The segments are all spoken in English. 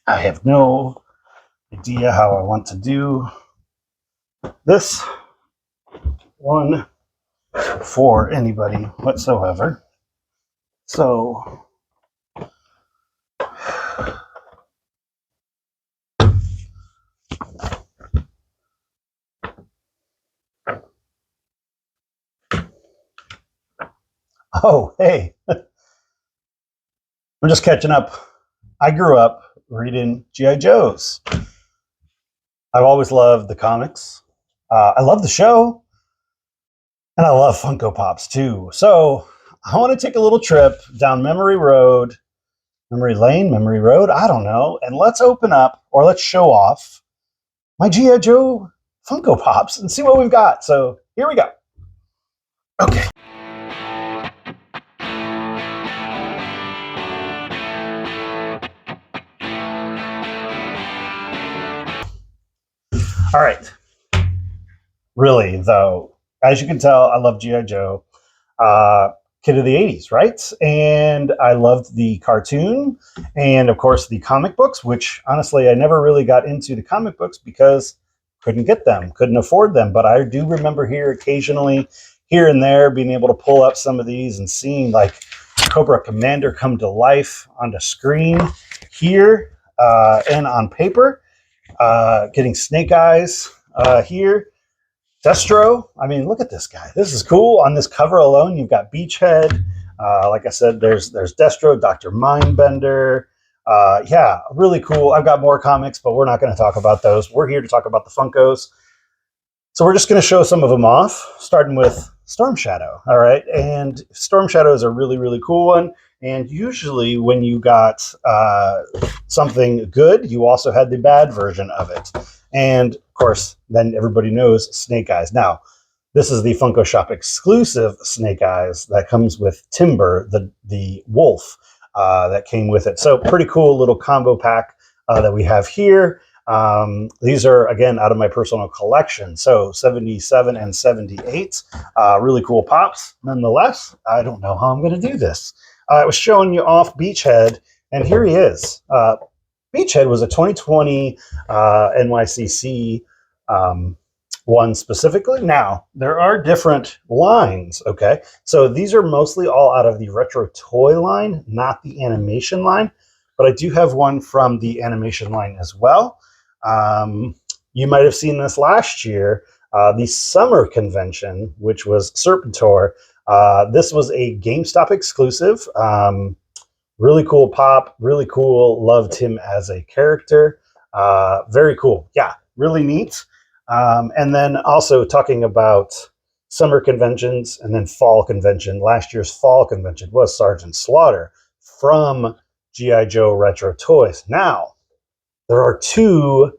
I have no idea how I want to do this one for anybody whatsoever. So oh, hey, I'm just catching up. I grew up reading G.I. Joes. I've always loved the comics. I love the show, and I love Funko Pops too. So I want to take a little trip down memory road, memory lane, memory road, I don't know, and let's open up, or let's show off my G.I. Joe Funko Pops and see what we've got. So here we go. Okay. All right. Really, though, as you can tell, I love G.I. Joe. Kid of the 80s, right? And I loved the cartoon and, of course, the comic books, which, honestly, I never really got into the comic books because couldn't get them, couldn't afford them. But I do remember occasionally, here and there, being able to pull up some of these and seeing, like, Cobra Commander come to life on the screen here and on paper. Getting Snake Eyes here. Destro, I mean, look at this guy. This is cool. On this cover alone, you've got Beachhead. Like I said, there's Destro, Dr. Mindbender. Yeah, really cool. I've got more comics, but we're not going to talk about those. We're here to talk about the Funkos. So we're just going to show some of them off, starting with Storm Shadow. All right, and Storm Shadow is a really, really cool one. And usually when you got something good, you also had the bad version of it. And, of course, then everybody knows Snake Eyes. Now, this is the Funko Shop exclusive Snake Eyes that comes with Timber, the wolf that came with it. So pretty cool little combo pack that we have here. These are, again, out of my personal collection. So 77 and 78. Really cool pops. Nonetheless, I don't know how I'm going to do this. I was showing you off Beachhead, and here he is. Beachhead was a 2020 NYCC one specifically. Now, there are different lines, okay? So these are mostly all out of the retro toy line, not the animation line, but I do have one from the animation line as well. You might have seen this last year, the summer convention, which was Serpentor. This was a GameStop exclusive. Really cool pop, really cool. Loved him as a character. Very cool. Yeah, really neat. And then also talking about summer conventions and then fall convention. Last year's fall convention was Sergeant Slaughter from G.I. Joe Retro Toys. Now, there are two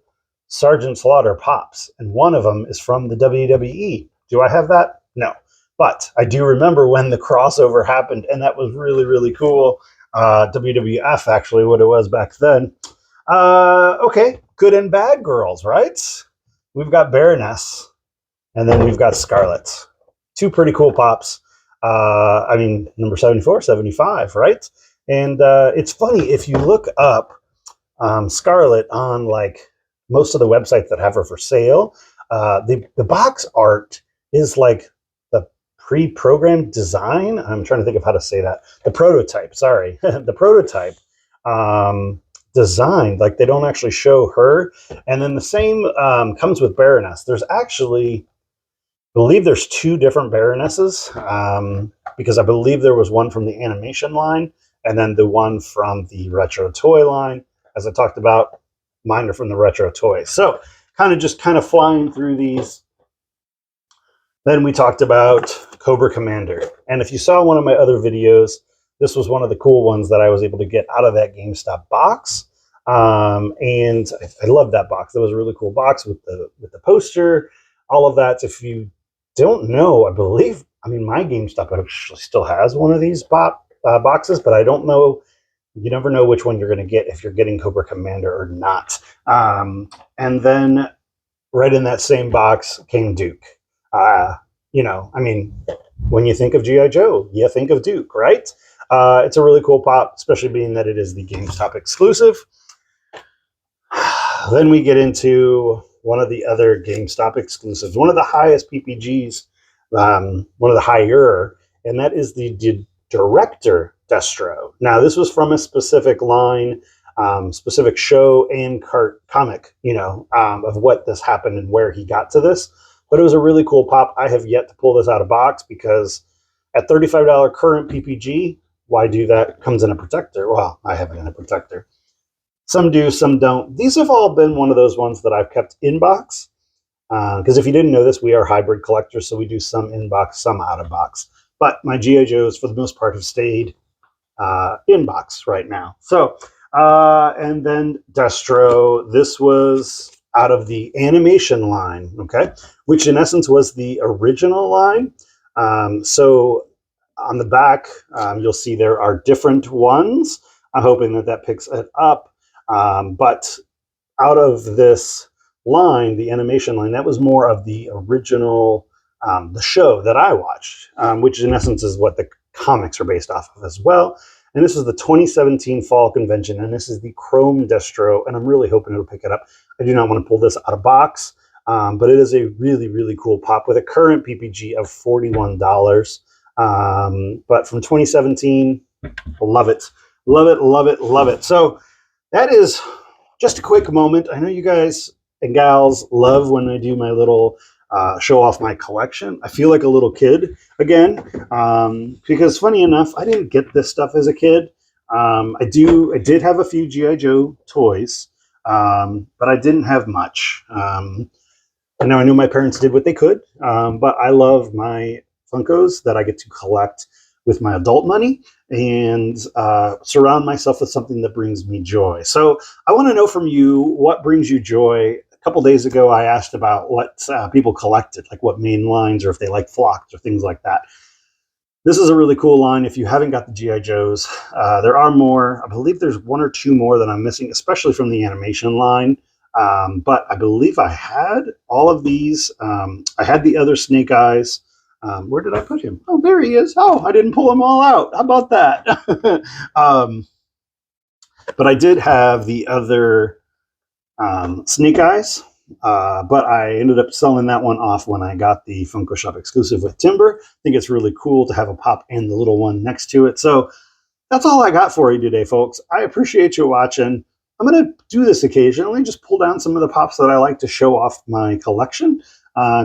Sergeant Slaughter pops, and one of them is from the WWE. Do I have that? No. But I do remember when the crossover happened, and that was really, really cool. WWF, actually, what it was back then. Okay, good and bad girls, right? We've got Baroness, and then we've got Scarlet. Two pretty cool pops. I mean, number 74, 75, right? And it's funny, if you look up Scarlet on, like, most of the websites that have her for sale, the box art is, like, pre-programmed design. I'm trying to think of how to say that. The prototype, sorry. The prototype design, like they don't actually show her. And then the same comes with Baroness. There's actually, I believe there's two different Baronesses because I believe there was one from the animation line and then the one from the retro toy line. As I talked about, mine are from the retro toys. So kind of flying through these. Then we talked about Cobra Commander. And if you saw one of my other videos, this was one of the cool ones that I was able to get out of that GameStop box. And I love that box. That was a really cool box with the poster, all of that. If you don't know, I mean, my GameStop actually still has one of these boxes, but I don't know. You never know which one you're going to get if you're getting Cobra Commander or not. And then right in that same box came Duke. You know, I mean, when you think of G.I. Joe, you think of Duke, right? It's a really cool pop, especially being that it is the GameStop exclusive. Then we get into one of the other GameStop exclusives, one of the highest PPGs, one of the higher, and that is the Director Destro. Now, this was from a specific line, specific show and comic, of what this happened and where he got to this. But it was a really cool pop. I have yet to pull this out of box because at $35 current PPG, why do that? Comes in a protector. Well, I have it in a protector. Some do, some don't. These have all been one of those ones that I've kept in box. Because if you didn't know this, we are hybrid collectors, so we do some in box, some out of box. But my G.I. Joes, for the most part, have stayed in box right now. So, and then Destro, this was out of the animation line, okay, which in essence was the original line. So on the back, you'll see there are different ones. I'm hoping that that picks it up. But out of this line, the animation line, that was more of the original, the show that I watched, which in essence is what the comics are based off of as well. And this is the 2017 Fall Convention, and this is the Chrome Destro, and I'm really hoping it'll pick it up. I do not want to pull this out of box, but it is a really, really cool pop with a current PPG of $41. But from 2017, love it. Love it, love it, love it. So that is just a quick moment. I know you guys and gals love when I do my little show off my collection. I feel like a little kid again, because funny enough, I didn't get this stuff as a kid. I did have a few G.I. Joe toys, but I didn't have much. I know my parents did what they could, but I love my Funkos that I get to collect with my adult money and surround myself with something that brings me joy. So I want to know from you, what brings you joy? A couple days ago, I asked about what people collected, like what main lines, or if they like flocks or things like that. This is a really cool line. If you haven't got the G.I. Joes, there are more. I believe there's one or two more that I'm missing, especially from the animation line. But I believe I had all of these. I had the other Snake Eyes. Where did I put him? Oh, there he is. Oh, I didn't pull them all out. How about that? But I did have the other Snake Eyes, but I ended up selling that one off when I got the Funko Shop exclusive with Timber. I think it's really cool to have a pop and the little one next to it. So that's all I got for you today, folks. I appreciate you watching. I'm going to do this occasionally, just pull down some of the pops that I like to show off my collection.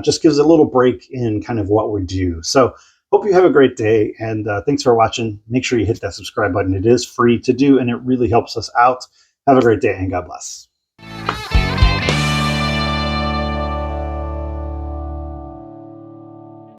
Just gives a little break in kind of what we do. So hope you have a great day, and thanks for watching. Make sure you hit that subscribe button. It is free to do, and it really helps us out. Have a great day, and God bless.